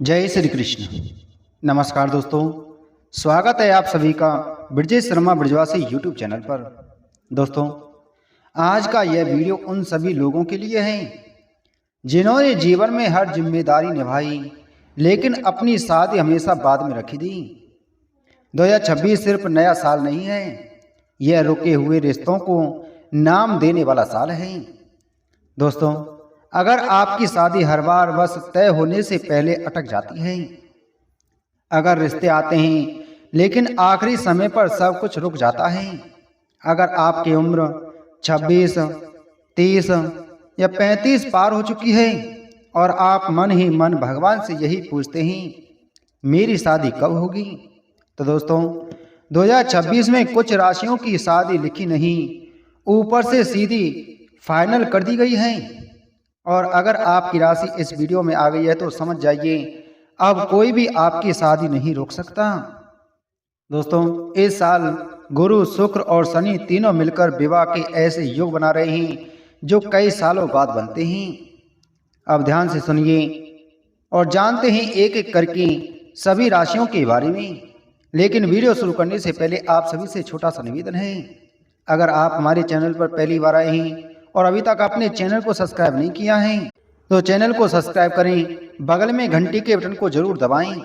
जय श्री कृष्ण। नमस्कार दोस्तों, स्वागत है आप सभी का ब्रजेश शर्मा ब्रजवासी यूट्यूब चैनल पर। दोस्तों, आज का यह वीडियो उन सभी लोगों के लिए है जिन्होंने जीवन में हर जिम्मेदारी निभाई लेकिन अपनी शादी हमेशा बाद में रखी दी। 2026 सिर्फ नया साल नहीं है, यह रुके हुए रिश्तों को नाम देने वाला साल है। दोस्तों, अगर आपकी शादी हर बार बस तय होने से पहले अटक जाती है, अगर रिश्ते आते हैं लेकिन आखिरी समय पर सब कुछ रुक जाता है, अगर आपकी उम्र 26, 30 या 35 पार हो चुकी है और आप मन ही मन भगवान से यही पूछते हैं मेरी शादी कब होगी, तो दोस्तों 2026 में कुछ राशियों की शादी लिखी नहीं, ऊपर से सीधी फाइनल कर दी गई है। और अगर आपकी राशि इस वीडियो में आ गई है तो समझ जाइए अब कोई भी आपकी शादी नहीं रोक सकता। दोस्तों, इस साल गुरु, शुक्र और शनि तीनों मिलकर विवाह के ऐसे योग बना रहे हैं जो कई सालों बाद बनते हैं। अब ध्यान से सुनिए और जानते हैं एक एक करके सभी राशियों के बारे में। लेकिन वीडियो शुरू करने से पहले आप सभी से छोटा सा निवेदन है, अगर आप हमारे चैनल पर पहली बार आए हैं और अभी तक अपने चैनल को सब्सक्राइब नहीं किया है तो चैनल को सब्सक्राइब करें, बगल में घंटी के बटन को जरूर दबाएं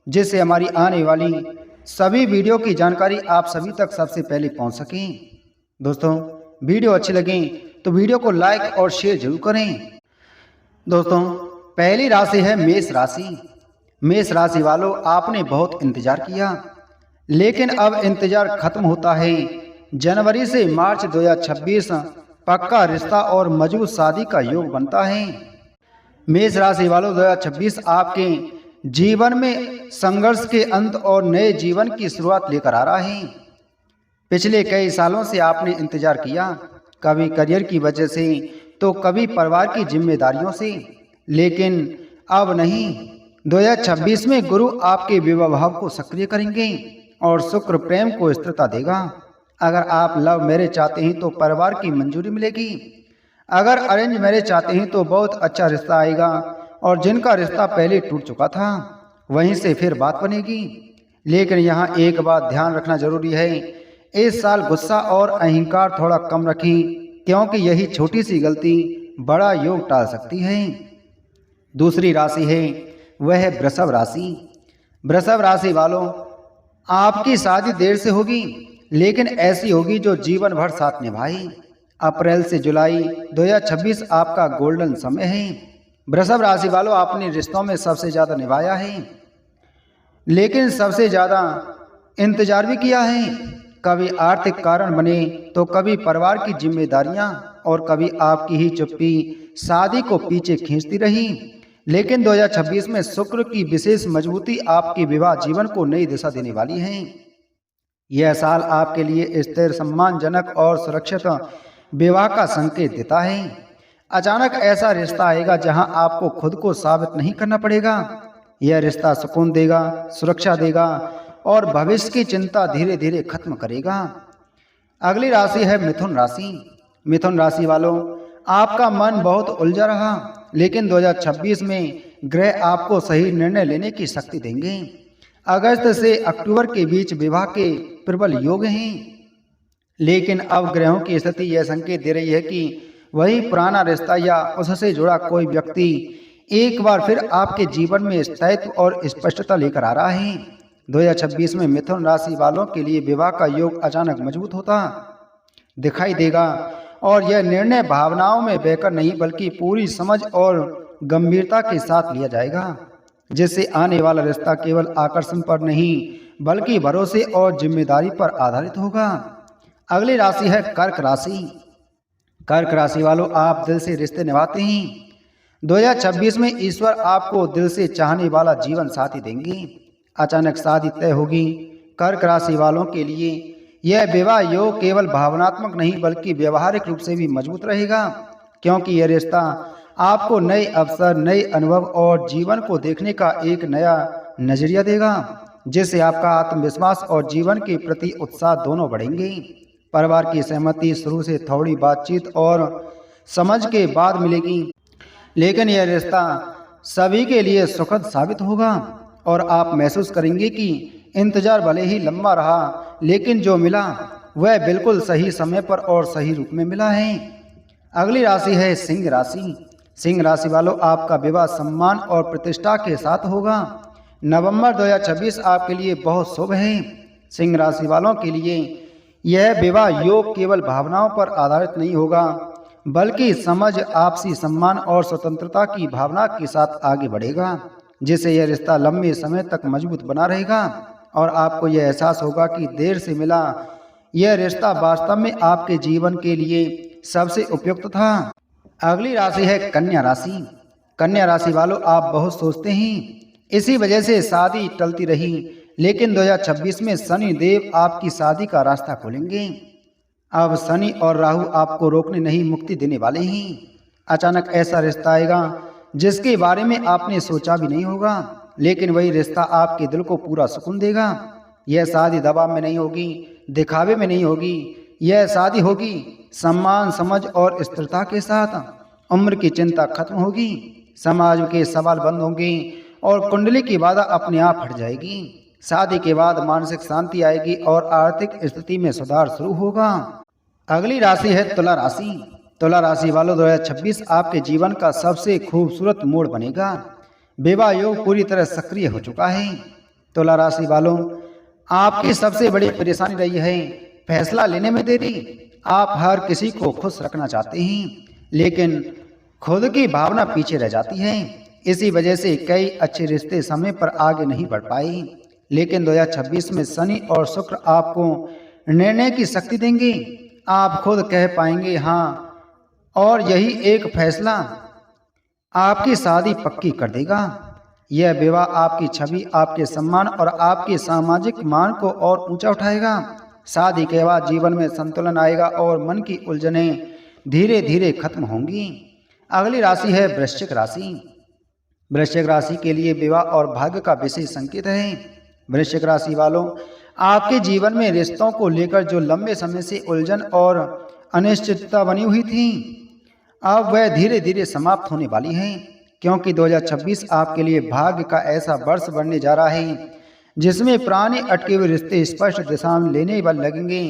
जिससे हमारी आने वाली सभी वीडियो की जानकारी आप सभी तक सबसे पहले पहुंच सके। दोस्तों, वीडियो अच्छी लगे तो वीडियो को लाइक और शेयर जरूर करें। दोस्तों, पहली राशि है मेष राशि। मेष राशि वालों, आपने बहुत इंतजार किया लेकिन अब इंतजार खत्म होता है। जनवरी से मार्च 2026 पक्का रिश्ता और मजबूत शादी का योग बनता है। मेष राशि वालों, 2026 आपके जीवन में संघर्ष के अंत और नए जीवन की शुरुआत लेकर आ रहा है। पिछले कई सालों से आपने इंतजार किया, कभी करियर की वजह से तो कभी परिवार की जिम्मेदारियों से, लेकिन अब नहीं। 2026 में गुरु आपके विवाह भाव को सक्रिय करेंगे और शुक्र प्रेम को स्थिरता देगा। अगर आप लव मैरिज चाहते हैं तो परिवार की मंजूरी मिलेगी, अगर अरेंज मैरिज चाहते हैं तो बहुत अच्छा रिश्ता आएगा और जिनका रिश्ता पहले टूट चुका था वहीं से फिर बात बनेगी। लेकिन यहाँ एक बात ध्यान रखना जरूरी है, इस साल गुस्सा और अहंकार थोड़ा कम रखें क्योंकि यही छोटी सी गलती बड़ा योग टाल सकती है। दूसरी राशि है वह है वृषभ राशि। वृषभ राशि वालों, आपकी शादी देर से होगी लेकिन ऐसी होगी जो जीवन भर साथ निभाई। अप्रैल से जुलाई 2026 आपका गोल्डन समय है। वृषभ राशि वालों, आपने रिश्तों में सबसे ज्यादा निभाया है लेकिन सबसे ज्यादा इंतजार भी किया है। कभी आर्थिक कारण बने तो कभी परिवार की जिम्मेदारियां और कभी आपकी ही चुप्पी शादी को पीछे खींचती रही। लेकिन 2026 में शुक्र की विशेष मजबूती आपके विवाह जीवन को नई दिशा देने वाली है। यह साल आपके लिए स्थिर, सम्मानजनक और सुरक्षित विवाह का संकेत देता है। अचानक ऐसा रिश्ता आएगा जहां आपको खुद को साबित नहीं करना पड़ेगा। यह रिश्ता सुकून देगा, सुरक्षा देगा और भविष्य की चिंता धीरे धीरे खत्म करेगा। अगली राशि है मिथुन राशि। मिथुन राशि वालों, आपका मन बहुत उलझा रहा लेकिन 2026 में ग्रह आपको सही निर्णय लेने की शक्ति देंगे। अगस्त से अक्टूबर के बीच विवाह के प्रबल योग हैं, लेकिन अब ग्रहों की स्थिति यह संकेत दे रही है कि वही पुराना रिश्ता या उससे जुड़ा कोई व्यक्ति एक बार फिर आपके जीवन में स्थायित्व और स्पष्टता लेकर आ रहा है। 2026 में मिथुन राशि वालों के लिए विवाह का योग अचानक मजबूत होता दिखाई देगा और यह निर्णय भावनाओं में बहकर नहीं बल्कि पूरी समझ और गंभीरता के साथ लिया जाएगा, जिससे आने वाला रिश्ता केवल आकर्षण पर नहीं बल्कि भरोसे और जिम्मेदारी पर आधारित होगा। अगली राशि है कर्क राशि। कर्क राशि वालों, आप दिल से रिश्ते निभाते हैं। 2026 में ईश्वर आपको दिल से चाहने वाला जीवन साथी देंगे। अचानक शादी तय होगी। कर्क राशि वालों के लिए यह विवाह योग केवल भावनात्मक नहीं बल्कि व्यवहारिक रूप से भी मजबूत रहेगा, क्योंकि यह रिश्ता आपको नए अवसर, नए अनुभव और जीवन को देखने का एक नया नजरिया देगा, जिससे आपका आत्मविश्वास और जीवन के प्रति उत्साह दोनों बढ़ेंगे। परिवार की सहमति शुरू से थोड़ी बातचीत और समझ के बाद मिलेगी, लेकिन यह रिश्ता सभी के लिए सुखद साबित होगा और आप महसूस करेंगे कि इंतजार भले ही लंबा रहा, लेकिन जो मिला वह बिल्कुल सही समय पर और सही रूप में मिला है। अगली राशि है सिंह राशि। सिंह राशि वालों, आपका विवाह सम्मान और प्रतिष्ठा के साथ होगा। नवंबर 2026 आपके लिए बहुत शुभ है। सिंह राशि वालों के लिए यह विवाह योग केवल भावनाओं पर आधारित नहीं होगा, बल्कि समझ, आपसी सम्मान और स्वतंत्रता की भावना के साथ आगे बढ़ेगा, जिससे यह रिश्ता लंबे समय तक मजबूत बना रहेगा और आपको यह एहसास होगा कि देर से मिला यह रिश्ता वास्तव में आपके जीवन के लिए सबसे उपयुक्त था। अगली राशि है कन्या राशि। कन्या राशि वालों, आप बहुत सोचते हैं, इसी वजह से शादी टलती रही, लेकिन 2026 में शनि देव आपकी शादी का रास्ता खोलेंगे। अब शनि और राहु आपको रोकने नहीं, मुक्ति देने वाले हैं। अचानक ऐसा रिश्ता आएगा जिसके बारे में आपने सोचा भी नहीं होगा, लेकिन वही रिश्ता आपके दिल को पूरा सुकून देगा। यह शादी दबाव में नहीं होगी, दिखावे में नहीं होगी, यह शादी होगी सम्मान, समझ और स्थिरता के साथ। उम्र की चिंता खत्म होगी, समाज के सवाल बंद होंगे और कुंडली की बाधा अपने आप हट जाएगी। शादी के बाद मानसिक शांति आएगी और आर्थिक स्थिति में सुधार शुरू होगा। अगली राशि है तुला राशि। तुला राशि वालों, 2026 आपके जीवन का सबसे खूबसूरत मोड़ बनेगा। विवाह योग पूरी तरह सक्रिय हो चुका है। तुला राशि वालों, आपकी सबसे बड़ी परेशानी रही है फैसला लेने में देरी। आप हर किसी को खुश रखना चाहते हैं, लेकिन खुद की भावना पीछे रह जाती है। इसी वजह से कई अच्छे रिश्ते समय पर आगे नहीं बढ़ पाए। लेकिन 2026 में शनि और शुक्र आपको निर्णय की शक्ति देंगे। आप खुद कह पाएंगे हाँ, और यही एक फैसला आपकी शादी पक्की कर देगा। यह विवाह आपकी छवि, आपके सम्मान और आपके सामाजिक मान को और ऊंचा उठाएगा। शादी के बाद जीवन में संतुलन आएगा और मन की उलझनें धीरे धीरे खत्म होंगी। अगली राशि है वृश्चिक राशि। वृश्चिक राशि के लिए विवाह और भाग्य का विशेष संकेत है। वृश्चिक राशि वालों, आपके जीवन में रिश्तों को लेकर जो लंबे समय से उलझन और अनिश्चितता बनी हुई थी, अब वह धीरे धीरे समाप्त होने वाली है, क्योंकि 2026 आपके लिए भाग्य का ऐसा वर्ष बनने जा रहा है जिसमें पुराने अटके हुए रिश्ते स्पष्ट दिशा में लेने वाले लगेंगे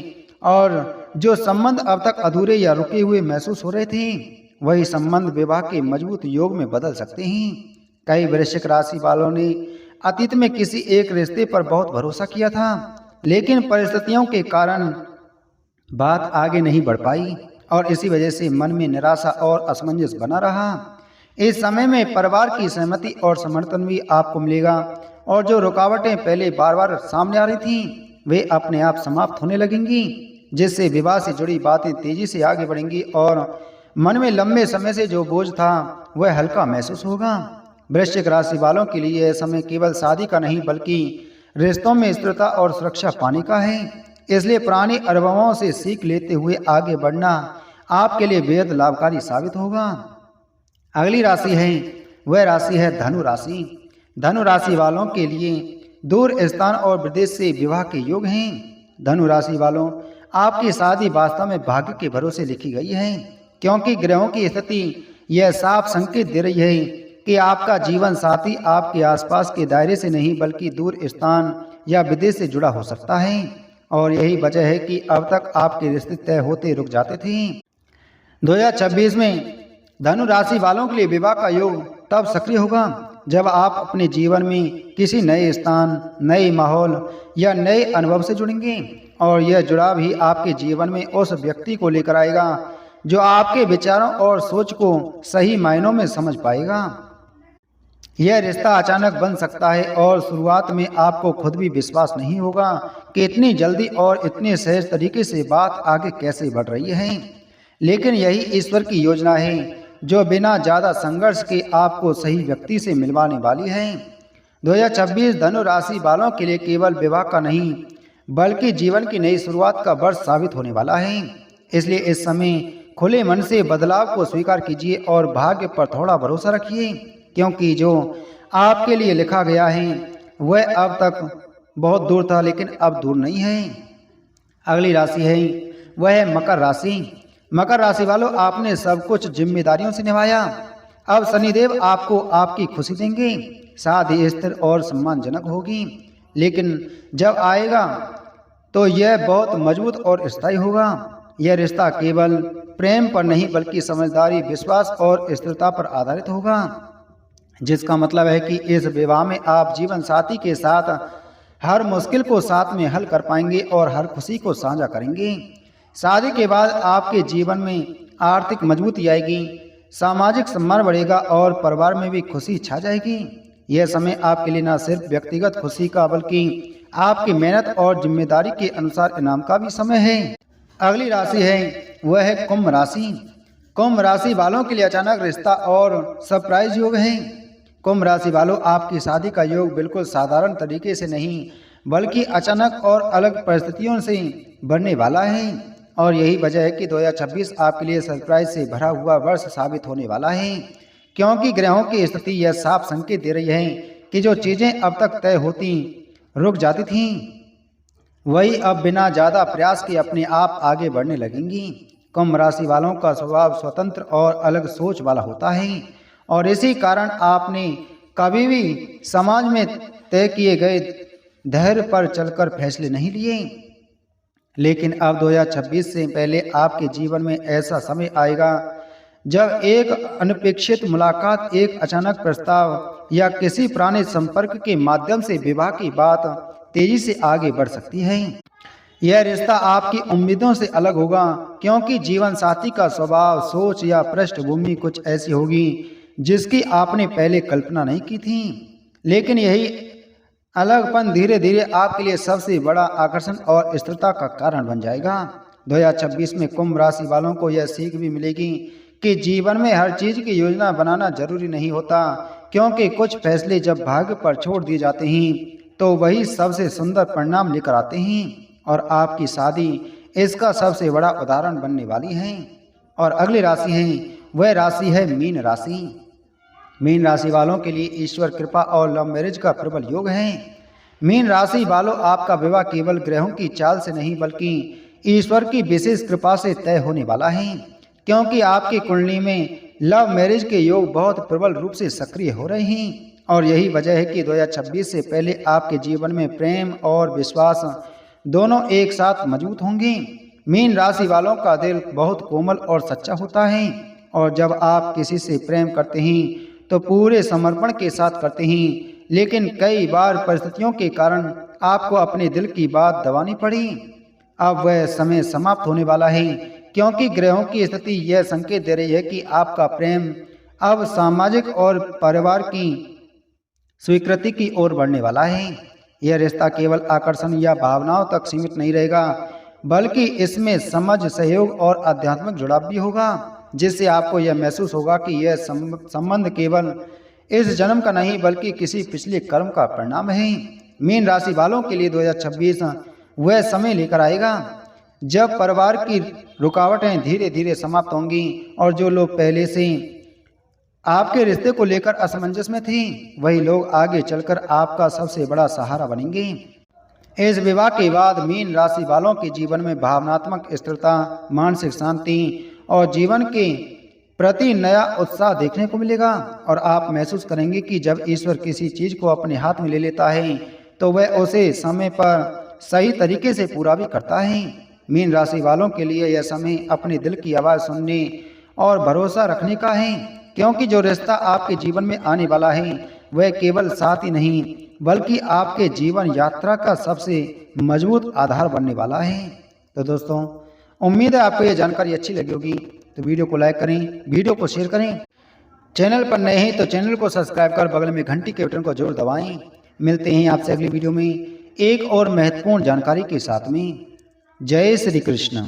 और जो संबंध अब तक अधूरे या रुके हुए महसूस हो रहे थे, वही संबंध विवाह के मजबूत योग में बदल सकते हैं। कई वृश्चिक राशि वालों ने अतीत में किसी एक रिश्ते पर बहुत भरोसा किया था, लेकिन परिस्थितियों के कारण बात आगे नहीं बढ़ पाई और इसी वजह से मन में निराशा और असमंजस बना रहा। इस समय में परिवार की सहमति और समर्थन भी आपको मिलेगा और जो रुकावटें पहले बार बार सामने आ रही थीं, वे अपने आप समाप्त होने लगेंगी, जिससे विवाह से जुड़ी बातें तेजी से आगे बढ़ेंगी और मन में लंबे समय से जो बोझ था वह हल्का महसूस होगा। वृश्चिक राशि वालों के लिए यह समय केवल शादी का नहीं, बल्कि रिश्तों में स्थिरता और सुरक्षा पाने का है। इसलिए पुराने अनुभवों से सीख लेते हुए आगे बढ़ना आपके लिए बेहद लाभकारी साबित होगा। अगली राशि है वह राशि है धनु राशि। धनु राशि वालों के लिए दूर स्थान और विदेश से विवाह के योग हैं। धनु राशि वालों, आपकी शादी वास्तव में भाग्य के भरोसे लिखी गई है, क्योंकि ग्रहों की स्थिति यह साफ संकेत दे रही है कि आपका जीवन साथी आपके आसपास के दायरे से नहीं, बल्कि दूर स्थान या विदेश से जुड़ा हो सकता है। और यही वजह है कि अब तक आपके रिश्ते तय होते रुक जाते थे। 2026 में धनु राशि वालों के लिए विवाह का योग तब सक्रिय होगा जब आप अपने जीवन में किसी नए स्थान, नए माहौल या नए अनुभव से जुड़ेंगे और यह जुड़ाव ही आपके जीवन में उस व्यक्ति को लेकर आएगा जो आपके विचारों और सोच को सही मायनों में समझ पाएगा। यह रिश्ता अचानक बन सकता है और शुरुआत में आपको खुद भी विश्वास नहीं होगा कि इतनी जल्दी और इतने सहज तरीके से बात आगे कैसे बढ़ रही है, लेकिन यही ईश्वर की योजना है जो बिना ज़्यादा संघर्ष के आपको सही व्यक्ति से मिलवाने वाली है। 2026 धनु राशि वालों के लिए केवल विवाह का नहीं, बल्कि जीवन की नई शुरुआत का वर्ष साबित होने वाला है। इसलिए इस समय खुले मन से बदलाव को स्वीकार कीजिए और भाग्य पर थोड़ा भरोसा रखिए, क्योंकि जो आपके लिए लिखा गया है वह अब तक बहुत दूर था, लेकिन अब दूर नहीं है। अगली राशि है वह है मकर राशि। मकर राशि वालों, आपने सब कुछ जिम्मेदारियों से निभाया, अब शनिदेव आपको आपकी खुशी देंगे, शादी स्थिर और सम्मानजनक होगी। लेकिन जब आएगा तो यह बहुत मजबूत और स्थायी होगा। यह रिश्ता केवल प्रेम पर नहीं बल्कि समझदारी, विश्वास और स्थिरता पर आधारित होगा, जिसका मतलब है कि इस विवाह में आप जीवन साथी के साथ हर मुश्किल को साथ में हल कर पाएंगे और हर खुशी को साझा करेंगे। शादी के बाद आपके जीवन में आर्थिक मजबूती आएगी, सामाजिक सम्मान बढ़ेगा और परिवार में भी खुशी छा जाएगी। यह समय आपके लिए न सिर्फ व्यक्तिगत खुशी का बल्कि आपकी मेहनत और जिम्मेदारी के अनुसार इनाम का भी समय है। अगली राशि है वह है कुंभ राशि। कुंभ राशि वालों के लिए अचानक रिश्ता और सरप्राइज योग है। कुंभ राशि वालों, आपकी शादी का योग बिल्कुल साधारण तरीके से नहीं बल्कि अचानक और अलग परिस्थितियों से बनने वाला है। और यही वजह है कि 2026 आपके लिए सरप्राइज से भरा हुआ वर्ष साबित होने वाला है, क्योंकि ग्रहों की स्थिति यह साफ संकेत दे रही है कि जो चीज़ें अब तक तय होती रुक जाती थीं, वही अब बिना ज़्यादा प्रयास के अपने आप आगे बढ़ने लगेंगी। कुंभ राशि वालों का स्वभाव स्वतंत्र और अलग सोच वाला होता है और इसी कारण आपने कभी भी समाज में तय किए गए धैर्य पर चलकर फैसले नहीं लिए। लेकिन अब 2026 से पहले आपके जीवन में ऐसा समय आएगा जब एक अनपेक्षित मुलाकात, एक अचानक प्रस्ताव या किसी पुराने संपर्क के माध्यम से विवाह की बात तेजी से आगे बढ़ सकती है। यह रिश्ता आपकी उम्मीदों से अलग होगा, क्योंकि जीवन साथी का स्वभाव, सोच या पृष्ठभूमि कुछ ऐसी होगी जिसकी आपने पहले कल्पना नहीं की थी। लेकिन यही अलगपन धीरे धीरे आपके लिए सबसे बड़ा आकर्षण और स्थिरता का कारण बन जाएगा। 2026 में कुंभ राशि वालों को यह सीख भी मिलेगी कि जीवन में हर चीज की योजना बनाना जरूरी नहीं होता, क्योंकि कुछ फैसले जब भाग्य पर छोड़ दिए जाते हैं तो वही सबसे सुंदर परिणाम लेकर आते हैं। और आपकी शादी इसका सबसे बड़ा उदाहरण बनने वाली है। और अगली राशि है वह राशि है मीन राशि। मीन राशि वालों के लिए ईश्वर कृपा और लव मैरिज का प्रबल योग है। मीन राशि वालों, आपका विवाह केवल ग्रहों की चाल से नहीं बल्कि ईश्वर की विशेष कृपा से तय होने वाला है, क्योंकि आपकी कुंडली में लव मैरिज के योग बहुत प्रबल रूप से सक्रिय हो रहे हैं। और यही वजह है कि 2026 से पहले आपके जीवन में प्रेम और विश्वास दोनों एक साथ मजबूत होंगे। मीन राशि वालों का दिल बहुत कोमल और सच्चा होता है और जब आप किसी से प्रेम करते हैं तो पूरे समर्पण के साथ करते हैं। लेकिन कई बार परिस्थितियों के कारण आपको अपने दिल की बात दबानी पड़ी। अब वह समय समाप्त होने वाला है, क्योंकि ग्रहों की स्थिति यह संकेत दे रही है कि आपका प्रेम अब सामाजिक और परिवार की स्वीकृति की ओर बढ़ने वाला है। यह रिश्ता केवल आकर्षण या भावनाओं तक सीमित नहीं रहेगा, बल्कि इसमें समझ, सहयोग और आध्यात्मिक जुड़ाव भी होगा, जिससे आपको यह महसूस होगा कि यह संबंध केवल इस जन्म का नहीं बल्कि किसी पिछले कर्म का परिणाम है। मीन राशि वालों के लिए 2026 वह समय लेकर आएगा जब परिवार की रुकावटें धीरे धीरे समाप्त होंगी और जो लोग पहले से आपके रिश्ते को लेकर असमंजस में थे, वही लोग आगे चलकर आपका सबसे बड़ा सहारा बनेंगे। इस विवाह के बाद मीन राशि वालों के जीवन में भावनात्मक स्थिरता, मानसिक शांति और जीवन के प्रति नया उत्साह देखने को मिलेगा। और आप महसूस करेंगे कि जब ईश्वर किसी चीज को अपने हाथ में ले लेता है तो वह उसे समय पर सही तरीके से पूरा भी करता है। मीन राशि वालों के लिए यह समय अपने दिल की आवाज़ सुनने और भरोसा रखने का है, क्योंकि जो रिश्ता आपके जीवन में आने वाला है वह केवल साथ ही नहीं बल्कि आपके जीवन यात्रा का सबसे मजबूत आधार बनने वाला है। तो दोस्तों, उम्मीद है आपको यह जानकारी अच्छी लगी होगी, तो वीडियो को लाइक करें, वीडियो को शेयर करें। चैनल पर नए हैं तो चैनल को सब्सक्राइब कर बगल में घंटी के बटन को जरूर दबाएं। मिलते हैं आपसे अगली वीडियो में एक और महत्वपूर्ण जानकारी के साथ में। जय श्री कृष्ण।